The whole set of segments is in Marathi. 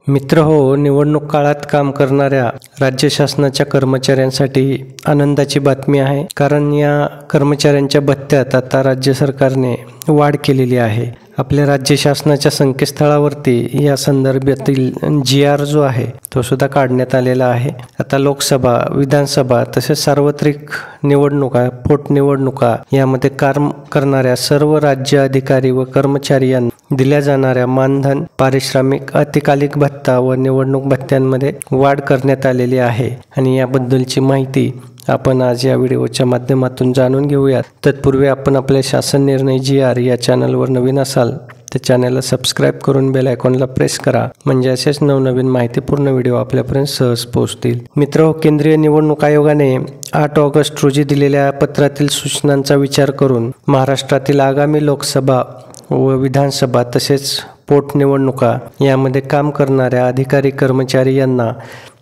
मित्रहो, निवडणूक काळात काम करणाऱ्या राज्य शासनाच्या कर्मचाऱ्यांसाठी आनंदाची बातमी आहे. कारण या कर्मचाऱ्यांच्या भत्त्यात आता राज्य सरकारने वाढ केलेली आहे. आपल्या राज्य शासनाच्या संकेतस्थळावरती या संदर्भातील GR जो आहे तो सुद्धा काढण्यात आलेला आहे. आता लोकसभा, विधानसभा तसेच सार्वत्रिक निवडणुका, पोटनिवडणुका यामध्ये काम करणाऱ्या सर्व राज्य अधिकारी व कर्मचारी यांना दिल्या जाणाऱ्या मानधन, पारिश्रमिक, अतिकालिक भत्ता व निवडणूक भत्त्यांमध्ये वाढ करण्यात आलेली आहे. आणि याबद्दलची माहिती आपण आज या व्हिडिओच्या माध्यमातून जाणून घेऊयात. तत्पूर्वी आपण आपल्या शासन निर्णय GR या चॅनलवर नवीन असाल तर चॅनलला सबस्क्राईब करून बेल आयकॉनला प्रेस करा, म्हणजे असेच नवनवीन माहितीपूर्ण व्हिडिओ आपल्यापर्यंत सहज पोहोचतील. मित्र, केंद्रीय निवडणूक आयोगाने 8 ऑगस्ट रोजी दिलेल्या पत्रातील सूचनांचा विचार करून महाराष्ट्रातील आगामी लोकसभा व विधानसभा तसेच पोटनिवडणुका यामध्ये काम करणाऱ्या अधिकारी कर्मचारी यांना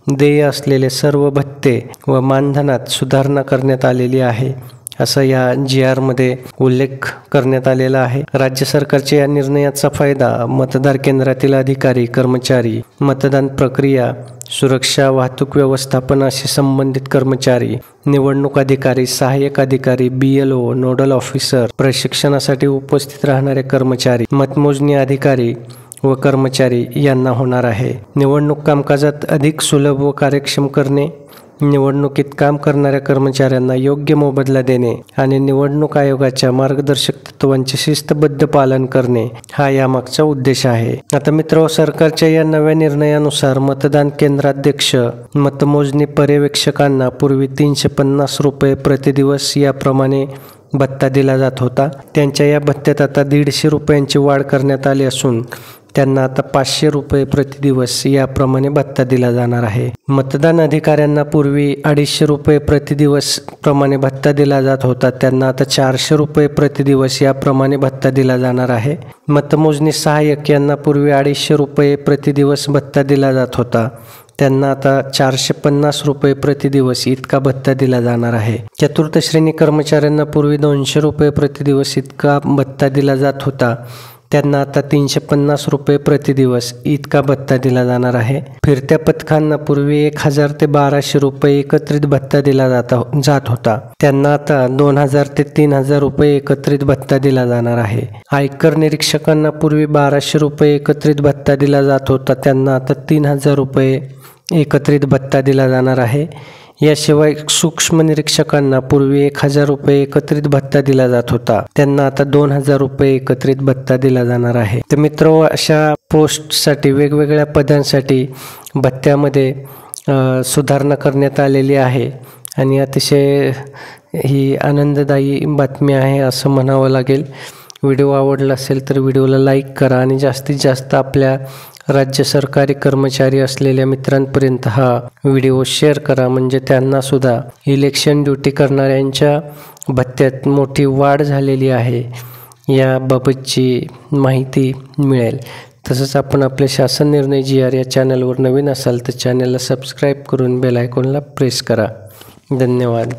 देय असलेले सर्व भत्ते व मानधनात सुधारणा करण्यात आलेली आहे, असं या GR मध्ये उल्लेख करण्यात आलेला आहे. राज्य सरकारच्या या निर्णयाचा फायदा मतदार केंद्रातील अधिकारी कर्मचारी, मतदान प्रक्रिया, सुरक्षा, वाहतूक व्यवस्थापन असे संबंधित कर्मचारी, निवडणूक अधिकारी, सहाय्यक अधिकारी, BLO, नोडल ऑफिसर, प्रशिक्षणासाठी उपस्थित राहणारे कर्मचारी, मतमोजणी अधिकारी व कर्मचारी यांना होणार आहे. निवडणूक कामकाजात अधिक सुलभ व कार्यक्षम करणे, निवडणुकीत काम करणाऱ्या कर्मचाऱ्यांना योग्य मोबदला देणे आणि निवडणूक आयोगाच्या मार्गदर्शक तत्त्वांचे शिस्तबद्ध पालन करणे हा यामागचा उद्देश आहे. आता मित्र, सरकारच्या या नव्या निर्णयानुसार मतदान केंद्राध्यक्ष, मतमोजणी पर्यवेक्षकांना पूर्वी 350 रुपये प्रतिदिवस याप्रमाणे भत्ता दिला जात होता. त्यांच्या या भत्त्यात आता 150 रुपयांची वाढ करण्यात आली असून त्यांना आता 500 रुपये प्रतिदिवस याप्रमाणे भत्ता दिला जाणार आहे. मतदान अधिकाऱ्यांना पूर्वी 250 रुपये प्रतिदिवस प्रमाणे भत्ता दिला जात होता, त्यांना आता 400 रुपये प्रतिदिवस याप्रमाणे भत्ता दिला जाणार आहे. मतमोजणी सहाय्यक यांना पूर्वी 250 रुपये प्रतिदिवस भत्ता दिला जात होता, त्यांना आता 450 रुपये प्रतिदिवस इतका भत्ता दिला जाणार आहे. चतुर्थ श्रेणी कर्मचाऱ्यांना पूर्वी 200 रुपये प्रतिदिवस इतका भत्ता दिला जात होता, त्यांना आता 350 रुपये प्रतिदिवस इतका भत्ता दिला जाणार आहे. फिरत्या पथकांना पूर्वी 1000 ते 1200 रुपये एकत्रित भत्ता दिला जात होता, त्यांना आता 2000 ते 3000 रुपये एकत्रित भत्ता दिला जाणार आहे. आयकर निरीक्षकांना पूर्वी 1200 रुपये एकत्रित भत्ता दिला जात होता, त्यांना आता 3000 रुपये एकत्रित भत्ता दिला जाणार आहे. याशिवाय सूक्ष्म निरीक्षकांना पूर्वी 1000 रुपये एकत्रित भत्ता दिला जात होता, त्यांना आता 2000 रुपये एकत्रित भत्ता दिला जाणार आहे. तर मित्र, अशा पोस्टसाठी, वेगवेगळ्या पदांसाठी भत्त्यामध्ये सुधारणा करण्यात आलेली आहे आणि अतिशय ही आनंददायी बातमी आहे असं म्हणावं लागेल. व्हिडिओ आवडला असेल तर व्हिडिओला लाईक करा आणि जास्तीत जास्त आपल्या राज्य सरकारी कर्मचारी असलेल्या मित्रांपर्यंत हा व्हिडिओ शेअर करा, म्हणजे त्यांना सुद्धा इलेक्शन ड्युटी करणाऱ्यांच्या भत्त्यात मोठी वाढ झालेली आहे याबाबतची माहिती मिळेल. तसंच आपण आपले शासन निर्णय GR या चॅनलवर नवीन असाल तर चॅनलला सबस्क्राईब करून बेल आयकॉनला प्रेस करा. धन्यवाद.